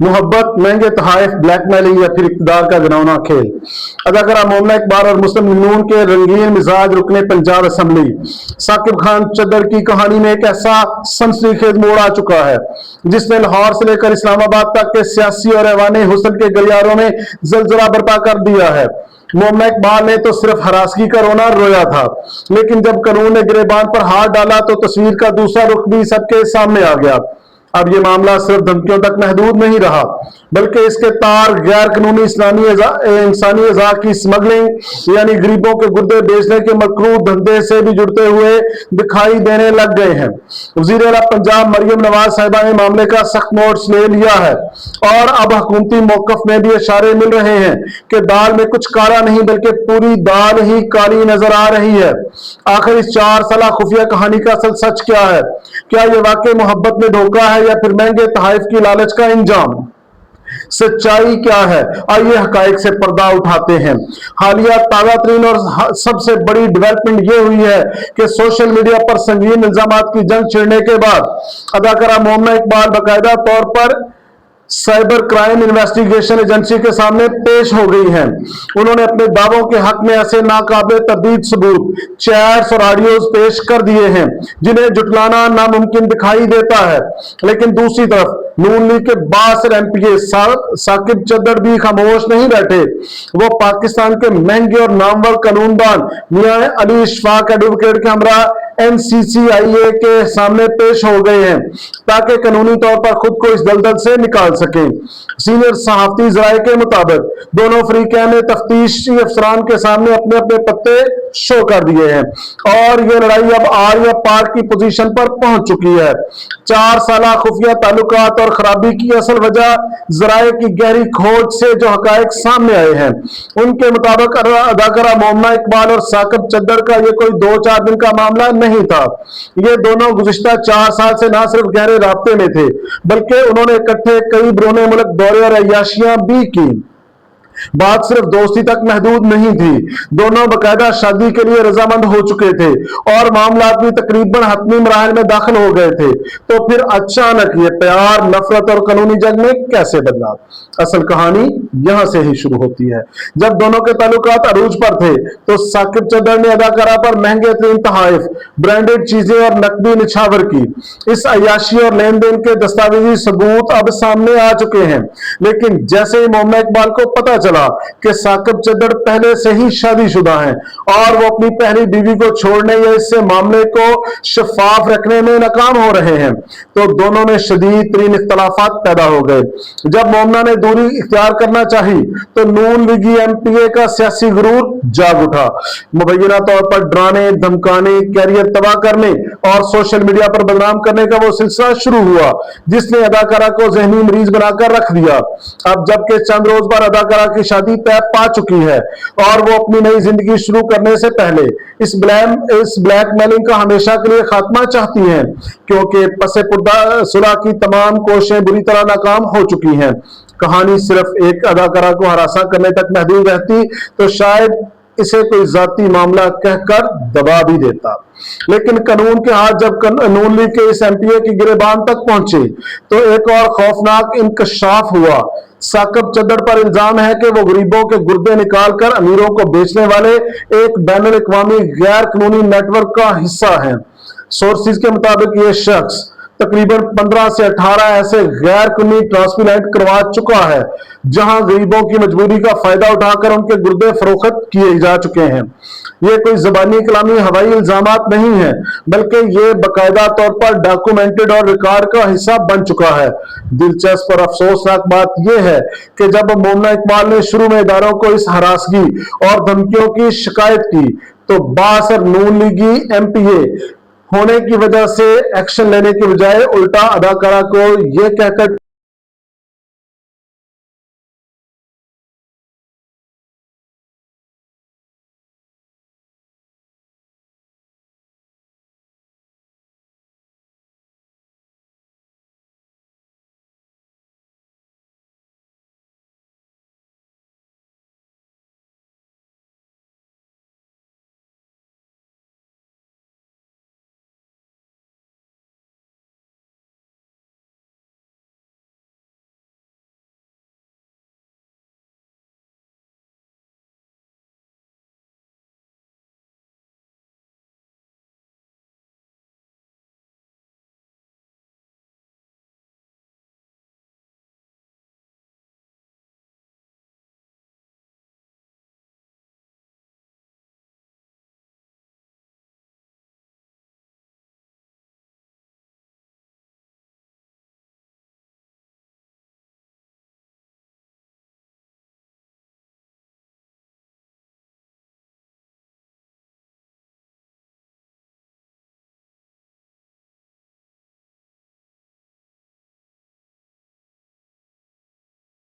मोहब्बत, महंगे तोहफे, ब्लैकमेलिंग या फिर इक़्तिदार का घिनौना खेल। अदाकारा मोमना इकबाल और मुस्लिम नून के रंगीन मिजाज रुकने पंजाब असम्बली। साकिब खान चद्दर की कहानी में एक ऐसा सनसनीखेज मोड़ आ चुका है जिसने लाहौर से लेकर इस्लामाबाद तक के सियासी और ऐवानी हुस्न के गलियारों में जलजला बर्पा कर दिया है। मोमना इकबाल ने तो सिर्फ हरासगी का रोना रोया था, लेकिन जब कानून ने गिरेबान पर हाथ डाला तो तस्वीर का दूसरा रुख भी सबके सामने आ गया। अब ये मामला सिर्फ धमकियों तक महदूद नहीं रहा, बल्कि इसके तार गैर कानूनी इंसानी अज़ा की स्मगलिंग यानी गरीबों के गुर्दे बेचने के मकरूह धंधे से भी जुड़ते हुए दिखाई देने लग गए हैं। वज़ीर आला पंजाब मरियम नवाज साहिबा ने मामले का सख्त नोट्स ले लिया है और अब हुकूमती मौक़िफ़ में भी इशारे मिल रहे हैं कि दाल में कुछ काला नहीं बल्कि पूरी दाल ही काली नजर आ रही है। आखिर इस 4 साला खुफिया कहानी का असल सच क्या है? क्या ये वाकई मोहब्बत में धोखा है या फिर महंगे तोहफे की लालच का इंजाम? सच्चाई क्या है? आइए हकायक से पर्दा उठाते हैं। हालिया ताजा तरीन और सबसे बड़ी डेवलपमेंट ये हुई है कि सोशल मीडिया पर संगीन इल्जामात की जंग छिड़ने के बाद अदाकारा मोमना इकबाल बाकायदा तौर पर साइबर क्राइम इन्वेस्टिगेशन एजेंसी के सामने पेश हो गई हैं। उन्होंने अपने दावों के हक में ऐसे नाकाबिल तर्दीद सबूत, चैट्स और ऑडियोज पेश कर दिए हैं जिन्हें जुटलाना नामुमकिन दिखाई देता है। लेकिन दूसरी तरफ नून लीग के बासर एमपीए साकिब चद्दर भी खामोश नहीं बैठे। वो पाकिस्तान के महंगे और नामवर कानूनदान मियां अली इशफाक एडवोकेट के हमरा NCCIA के सामने पेश हो गए हैं ताकि कानूनी तौर पर खुद को इस दलदल से निकाल सकें। सीनियर सहाफती जराये के मुताबिक दोनों फरीकैन ने तफ्तीशी अफसरान के सामने अपने अपने पत्ते शो कर दिए हैं और ये लड़ाई अब आर या पार की पोजीशन पर पहुंच चुकी है। 4 साला खुफिया ताल्लुकात और खराबी की असल वजह जराये की गहरी खोज से जो हकायक सामने आए हैं उनके मुताबिक अदाकारा मोमना इकबाल और साकिब चद्दर का ये कोई 2-4 दिन का मामला नहीं था। ये दोनों गुज़िश्ता 4 साल से ना सिर्फ गहरे राब्ते में थे बल्कि उन्होंने इकट्ठे कई बरूने मुल्क दौरे और अय्याशियां भी की। बात सिर्फ दोस्ती तक महदूद नहीं थी, दोनों बकायदा शादी के लिए रजामंद हो चुके थे और मामला भी तकरीबन हतमी मराहल में दाखिल हो गए थे। तो फिर अचानक ये प्यार, नफरत और कानूनी जंग में कैसे बदला? असल कहानी यहां से ही शुरू होती है। जब दोनों के ताल्लुकात अरूज पर थे तो साकिब चद्दर ने अदाकारा पर महंगे तरीन तोहफे, ब्रांडेड चीजें और नकदी निछावर की। इस अय्याशी और लेन देन के दस्तावेजी सबूत अब सामने आ चुके हैं। लेकिन जैसे ही मोमना इकबाल को पता चला कि साकिब चद्दर पहले से ही शादीशुदा हैं और वो अपनी पहली बीवी को छोड़ने या इससे मामले को शफाफ रखने में नाकाम हो रहे हैं तो दोनों में शदीद तरीन इख्तलाफात पैदा हो गए। जब मोमना ने दूरी इख्तियार करना चाही तो नून लीगी एमपीए का सियासी गुरूर जाग उठा। मुबैना तौर पर डराने, धमकाने, कैरियर तबाह करने और सोशल मीडिया पर बदनाम करने का वो सिलसिला शुरू हुआ जिसने अदाकारा को जहनी मरीज बनाकर रख दिया। अब जबकि चंद रोज बाद अदाकारा की शादी तय पा चुकी है और वो अपनी नई जिंदगी शुरू करने से पहले इस ब्लैकमेलिंग का हमेशा के लिए खात्मा चाहती हैं क्योंकि पसे पर्दा सुलह की तमाम कोशिशें बुरी तरह नाकाम हो चुकी हैं। कहानी सिर्फ एक अदाकारा को हरासा करने तक महदूद रहती तो शायद इसे कोई जाती मामला कहकर दबा भी देता, लेकिन कानून के हाथ जब नून लीग के इस एमपीए की गिरेबान तक पहुंचे तो एक और खौफनाक इंकशाफ हुआ। साकिब चद्दर पर इल्जाम है कि वो गरीबों के गुर्दे निकालकर अमीरों को बेचने वाले एक बैनुल अक़वामी गैर कानूनी नेटवर्क का हिस्सा है। सोर्सेज के मुताबिक ये शख्स तकरीबन 15 से 18 ऐसे गैर कानूनी ट्रांसप्लांट करवा चुका है जहां गरीबों की मजबूरी का फायदा उठाकर उनके गुर्दे फरोख्त किए जा चुके हैं। ये कोई जबानी कलामी हवाई इल्जामात नहीं है बल्कि ये बाकायदा तौर पर डॉक्यूमेंटेड और रिकॉर्ड का हिस्सा बन चुका है। दिलचस्प और अफसोसनाक बात यह है कि जब मोमना इकबाल ने शुरू में इदारों को इस हरासगी और धमकियों की शिकायत की तो बासर नून लीगी एमपीए होने की वजह से एक्शन लेने के बजाय उल्टा अदाकारा को यह कहकर